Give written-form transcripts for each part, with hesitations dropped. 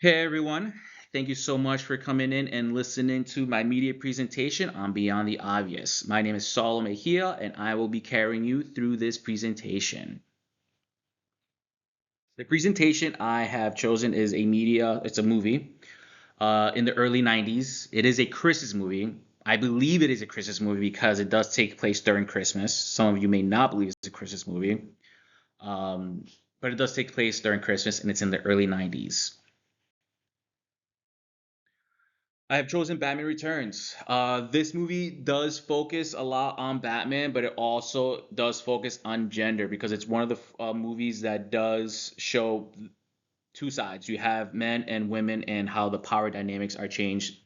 Hey everyone, thank you so much for coming in and listening to my media presentation on Beyond the Obvious. My name is Saul Mejia and I will be carrying you through this presentation. The presentation I have chosen is it's a movie in the early 90s. It is a Christmas movie. I believe it is a Christmas movie because it does take place during Christmas. Some of you may not believe it's a Christmas movie, um, but it does take place during Christmas and it's in the early 90s. I have chosen Batman Returns. This movie does focus a lot on Batman, but it also does focus on gender because it's one of the movies that does show two sides. You have men and women, and how the power dynamics are changed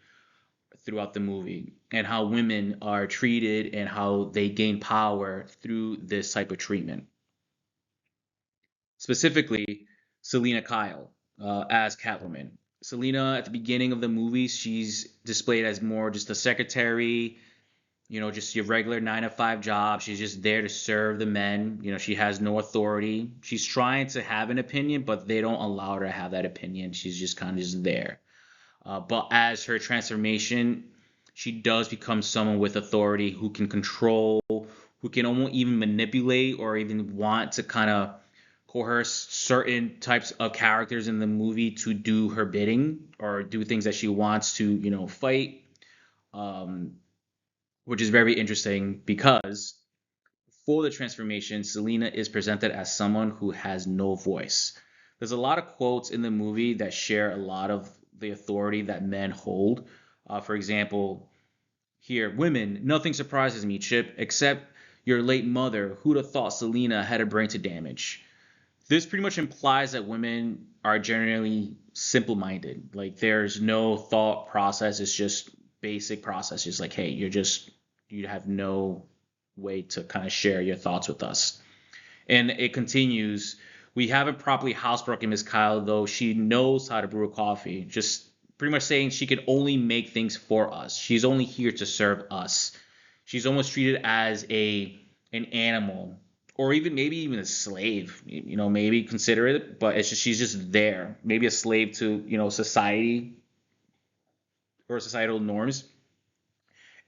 throughout the movie, and how women are treated, and how they gain power through this type of treatment. Specifically, Selena Kyle as Catwoman. Selena, at the beginning of the movie, she's displayed as more just a secretary, just your regular 9 to 5 job. She's just there to serve the men. She has no authority. She's trying to have an opinion, but they don't allow her to have that opinion. She's just kind of just there. But as her transformation, she does become someone with authority who can control, who can almost even manipulate or even want to kind of coerce certain types of characters in the movie to do her bidding or do things that she wants to, fight. Um, which is very interesting because for the transformation, Selena is presented as someone who has no voice. There's a lot of quotes in the movie that share a lot of the authority that men hold. For example, here, women, nothing surprises me, Chip, except your late mother. Who'd have thought Selena had a brain to damage? This pretty much implies that women are generally simple minded. Like there's no thought process, it's just basic process. Just like, hey, you have no way to kind of share your thoughts with us. And it continues. We haven't properly housebroken Miss Kyle, though she knows how to brew a coffee. Just pretty much saying she can only make things for us. She's only here to serve us. She's almost treated as an animal, or even maybe even a slave. Maybe consider it, but it's just she's just there. Maybe a slave to society or societal norms,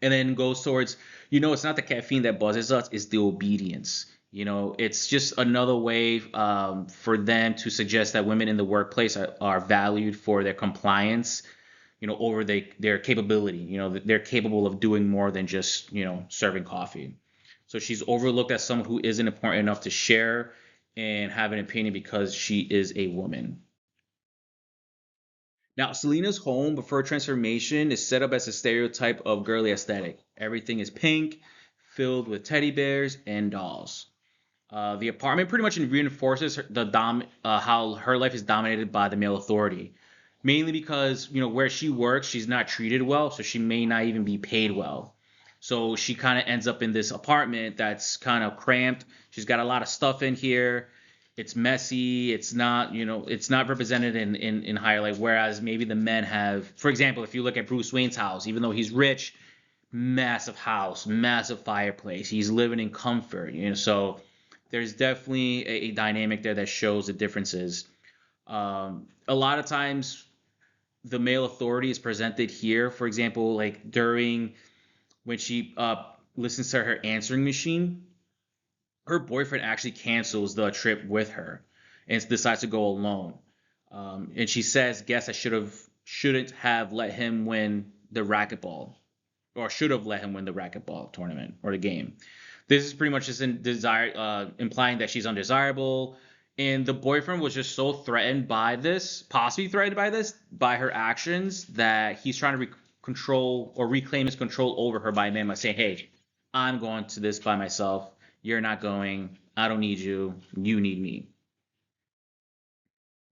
and then goes towards, it's not the caffeine that buzzes us, it's the obedience. It's just another way for them to suggest that women in the workplace are valued for their compliance, over their capability. They're capable of doing more than just, serving coffee. So she's overlooked as someone who isn't important enough to share and have an opinion because she is a woman. Now, Selena's home before transformation is set up as a stereotype of girly aesthetic. Everything is pink, filled with teddy bears and dolls. The apartment pretty much reinforces how her life is dominated by the male authority, mainly because where she works, she's not treated well, so she may not even be paid well. So she kind of ends up in this apartment that's kind of cramped. She's got a lot of stuff in here. It's messy. It's not represented in higher life. Whereas maybe the men have, for example, if you look at Bruce Wayne's house, even though he's rich, massive house, massive fireplace. He's living in comfort. So there's definitely a dynamic there that shows the differences. A lot of times, the male authority is presented here. For example, like during when she listens to her answering machine, her boyfriend actually cancels the trip with her and decides to go alone. And she says, "Guess I shouldn't have let him win the racquetball, or should have let him win the racquetball tournament or the game." This is pretty much just implying that she's undesirable. And the boyfriend was just so threatened by this, possibly threatened by this, by her actions, that he's trying to control or reclaim his control over her by man by saying, "Hey, I'm going to this by myself. You're not going. I don't need you. You need me."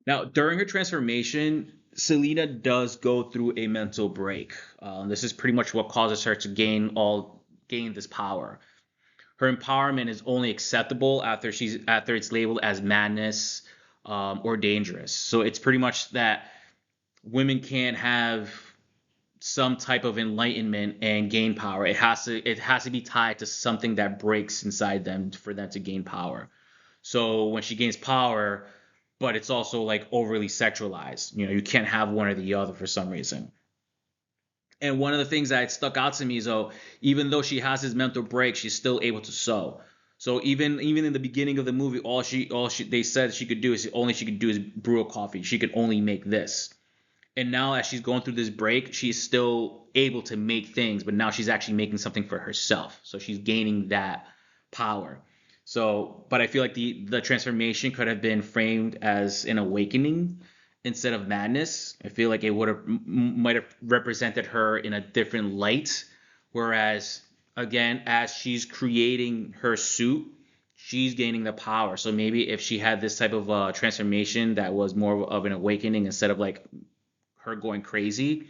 Now, during her transformation, Selena does go through a mental break. This is pretty much what causes her to gain this power. Her empowerment is only acceptable after it's labeled as madness, or dangerous. So it's pretty much that women can't have some type of enlightenment and gain power. It has to be tied to something that breaks inside them for them to gain power. So when she gains power, but it's also like overly sexualized. You know, you can't have one or the other for some reason. And one of the things that stuck out to me is, though, even though she has this mental break, she's still able to sew. So even in the beginning of the movie, all she they said she could do is only she could do is brew a coffee. She could only make this. And now as she's going through this break, she's still able to make things, but now she's actually making something for herself. So she's gaining that power. So, but I feel like the transformation could have been framed as an awakening instead of madness. I feel like it would have might have represented her in a different light. Whereas again, as she's creating her suit, she's gaining the power. So maybe if she had this type of transformation that was more of an awakening instead of like her going crazy,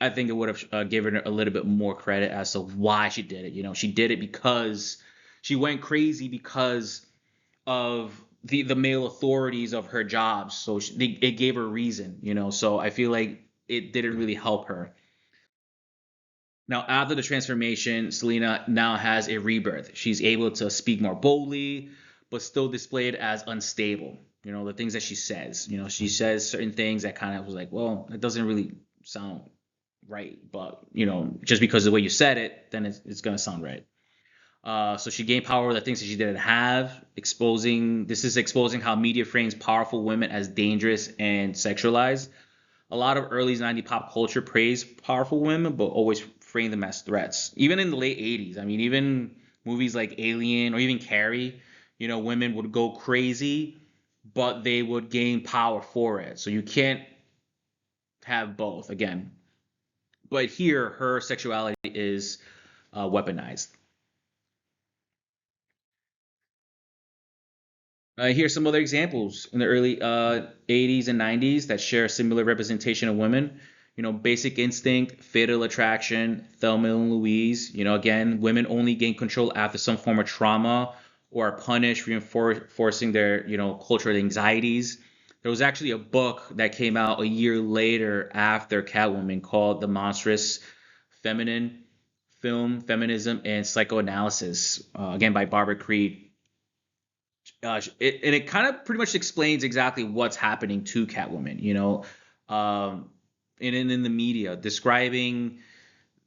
I think it would have given her a little bit more credit as to why she did it. You know, she did it because she went crazy because of the male authorities of her job. So it gave her reason, you know. So I feel like it didn't really help her. Now, after the transformation, Selena now has a rebirth. She's able to speak more boldly, but still displayed as unstable. You know, the things that she says. You know, she says certain things that kind of was like, well, it doesn't really sound right. But, you know, just because of the way you said it, then it's going to sound right. So she gained power with the things that she didn't have, exposing this is exposing how media frames powerful women as dangerous and sexualized. A lot of early 90s pop culture praised powerful women, but always framed them as threats. Even in the late 80s, I mean, even movies like Alien or even Carrie, you know, women would go crazy, but they would gain power for it. So you can't have both again. But here, her sexuality is weaponized. Here's some other examples in the early 80s and 90s that share a similar representation of women. You know, Basic Instinct, Fatal Attraction, Thelma and Louise. You know, again, women only gain control after some form of trauma or are punished, reinforcing their, you know, cultural anxieties. There was actually a book that came out a year later after Catwoman called The Monstrous Feminine Film, Feminism, and Psychoanalysis, again by Barbara Creed. And it kind of pretty much explains exactly what's happening to Catwoman, you know, um, and in the media, describing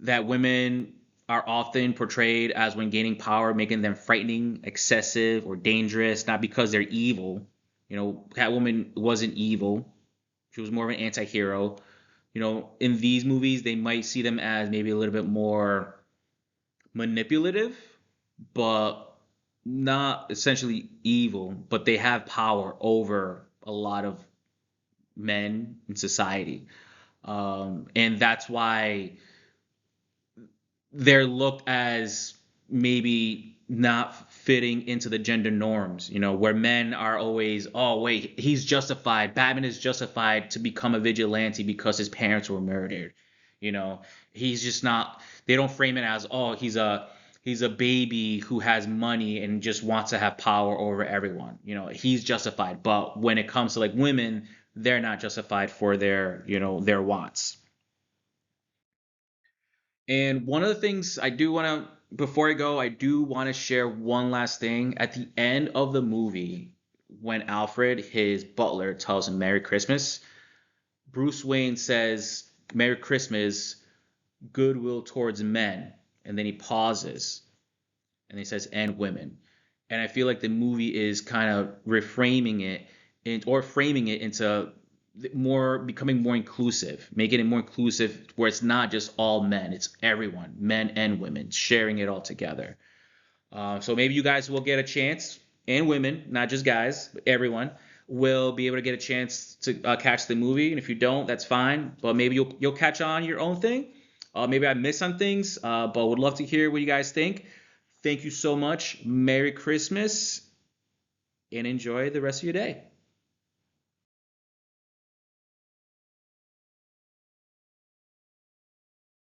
that women are often portrayed as when gaining power, making them frightening, excessive, or dangerous, not because they're evil. You know, Catwoman wasn't evil; she was more of an anti-hero. You know, in these movies, they might see them as maybe a little bit more manipulative, but not essentially evil, but they have power over a lot of men in society. And that's why they're looked as maybe not fitting into the gender norms, you know, where men are always, oh, wait, he's justified. Batman is justified to become a vigilante because his parents were murdered. You know, he's just not, they don't frame it as, oh, he's a baby who has money and just wants to have power over everyone. You know, he's justified. But when it comes to like women, they're not justified for their, you know, their wants. And one of the things I do want to, before I go, I do want to share one last thing. At the end of the movie, when Alfred, his butler, tells him Merry Christmas, Bruce Wayne says, Merry Christmas, goodwill towards men. And then he pauses and he says, and women. And I feel like the movie is kind of reframing it or framing it into more becoming more inclusive, making it more inclusive where it's not just all men, it's everyone, men and women, sharing it all together. So maybe you guys will get a chance, and women, not just guys, but everyone will be able to get a chance to catch the movie. And if you don't, that's fine. But maybe you'll catch on your own thing. Maybe I missed some things, but would love to hear what you guys think. Thank you so much. Merry Christmas and enjoy the rest of your day.